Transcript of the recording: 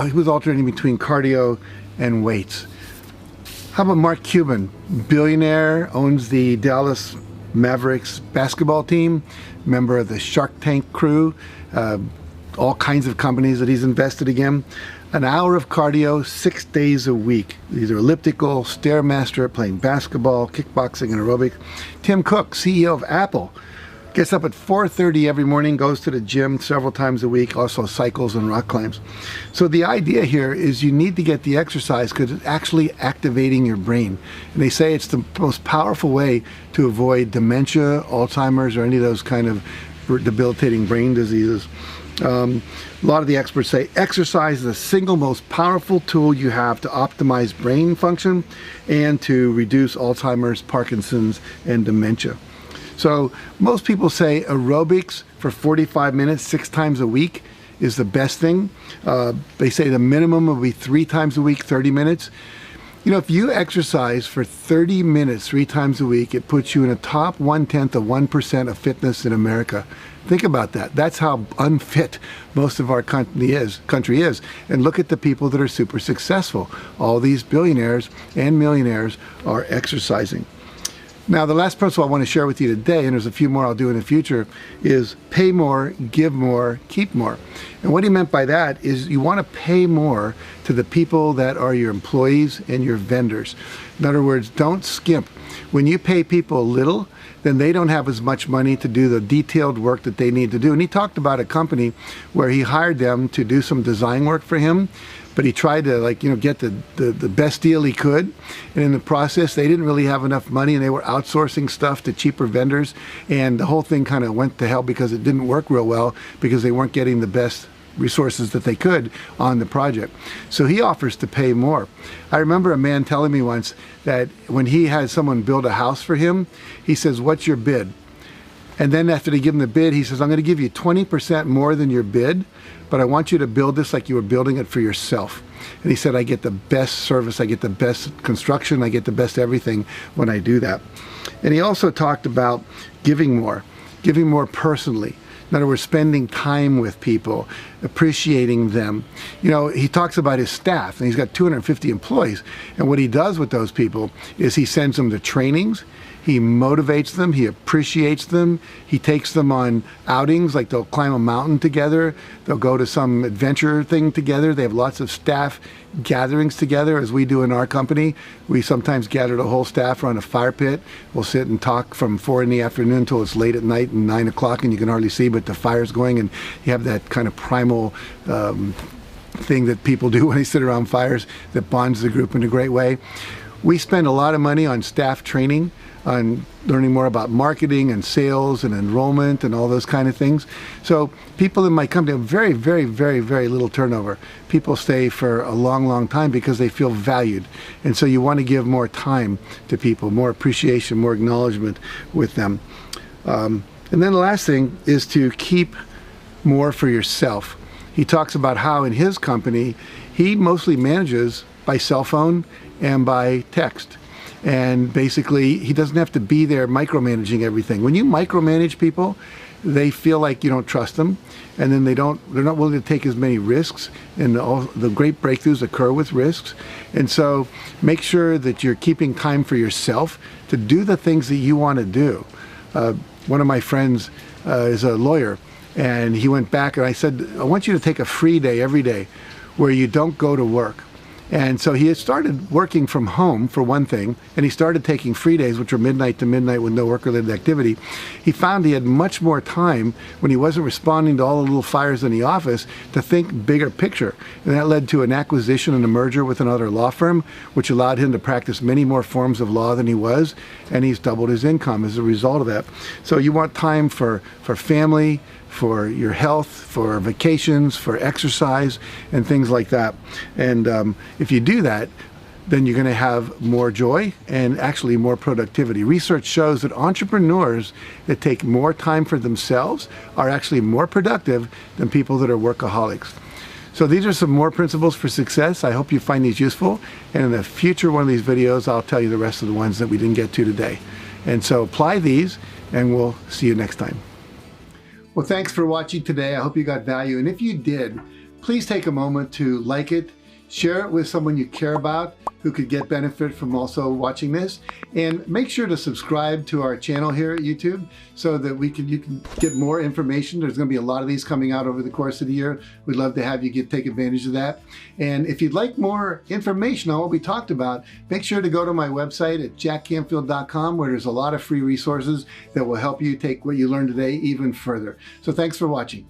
he was alternating between cardio and weights. How about Mark Cuban, billionaire, owns the Dallas Mavericks basketball team, member of the Shark Tank crew, all kinds of companies that he's invested in. An hour of cardio 6 days a week. These are elliptical, Stairmaster, playing basketball, kickboxing, and aerobics. Tim Cook, CEO of Apple, gets up at 4:30 every morning, goes to the gym several times a week, also cycles and rock climbs. So the idea here is you need to get the exercise because it's actually activating your brain. And they say it's the most powerful way to avoid dementia, Alzheimer's, or any of those kind of debilitating brain diseases. A lot of the experts say exercise is the single most powerful tool you have to optimize brain function and to reduce Alzheimer's, Parkinson's, and dementia. So most people say aerobics for 45 minutes, 6 times a week is the best thing. They say the minimum will be 3 times a week, 30 minutes. You know, if you exercise for 30 minutes 3 times a week, it puts you in the top 1/10 of 1% of fitness in America. Think about that. That's how unfit most of our country is. And look at the people that are super successful. All these billionaires and millionaires are exercising. Now, the last principle I want to share with you today, and there's a few more I'll do in the future, is pay more, give more, keep more. And what he meant by that is you want to pay more to the people that are your employees and your vendors. In other words, don't skimp. When you pay people little, then they don't have as much money to do the detailed work that they need to do. And he talked about a company where he hired them to do some design work for him, but he tried to get the best deal he could. And in the process, they didn't really have enough money and they were outsourcing stuff to cheaper vendors. And the whole thing kind of went to hell because it didn't work real well because they weren't getting the best resources that they could on the project. So he offers to pay more. I remember a man telling me once that when he had someone build a house for him, he says, "What's your bid?" And then after they give him the bid, he says, "I'm going to give you 20% more than your bid, but I want you to build this like you were building it for yourself." And he said, "I get the best service, I get the best construction, I get the best everything when I do that." And he also talked about giving more personally. In other words, spending time with people, appreciating them. You know, he talks about his staff, and he's got 250 employees. And what he does with those people is he sends them to trainings, he motivates them, he appreciates them, he takes them on outings, like they'll climb a mountain together, they'll go to some adventure thing together. They have lots of staff gatherings together, as we do in our company. We sometimes gather the whole staff around a fire pit. We'll sit and talk from 4 in the afternoon until it's late at night and 9 o'clock, and you can hardly see, but the fire's going, and you have that kind of primal thing that people do when they sit around fires that bonds the group in a great way. We spend a lot of money on staff training, on learning more about marketing and sales and enrollment and all those kind of things. So people in my company have very, very, very, very little turnover. People stay for a long, long time because they feel valued. And so you want to give more time to people, more appreciation, more acknowledgement with them. And then the last thing is to keep more for yourself. He talks about how in his company, he mostly manages by cell phone and by text. And basically, he doesn't have to be there micromanaging everything. When you micromanage people, they feel like you don't trust them, and then they're not willing to take as many risks, and all the great breakthroughs occur with risks. And so make sure that you're keeping time for yourself to do the things that you want to do. One of my friends is a lawyer, and he went back, and I said, "I want you to take a free day every day where you don't go to work." And so he had started working from home, for one thing, and he started taking free days, which were midnight to midnight with no work-related activity. He found he had much more time when he wasn't responding to all the little fires in the office to think bigger picture. And that led to an acquisition and a merger with another law firm, which allowed him to practice many more forms of law than he was, and he's doubled his income as a result of that. So you want time for family, for your health, for vacations, for exercise, and things like that. And if you do that, then you're going to have more joy and actually more productivity. Research shows that entrepreneurs that take more time for themselves are actually more productive than people that are workaholics. So these are some more principles for success. I hope you find these useful. And in a future one of these videos, I'll tell you the rest of the ones that we didn't get to today. And so apply these, and we'll see you next time. Well, thanks for watching today. I hope you got value. And if you did, please take a moment to like it, share it with someone you care about who could get benefit from also watching this, and make sure to subscribe to our channel here at YouTube so that you can get more information. There's going to be a lot of these coming out over the course of the year. We'd love to have you take advantage of that. And if you'd like more information on what we talked about, make sure to go to my website at jackcanfield.com, where there's a lot of free resources that will help you take what you learned today even further. So thanks for watching.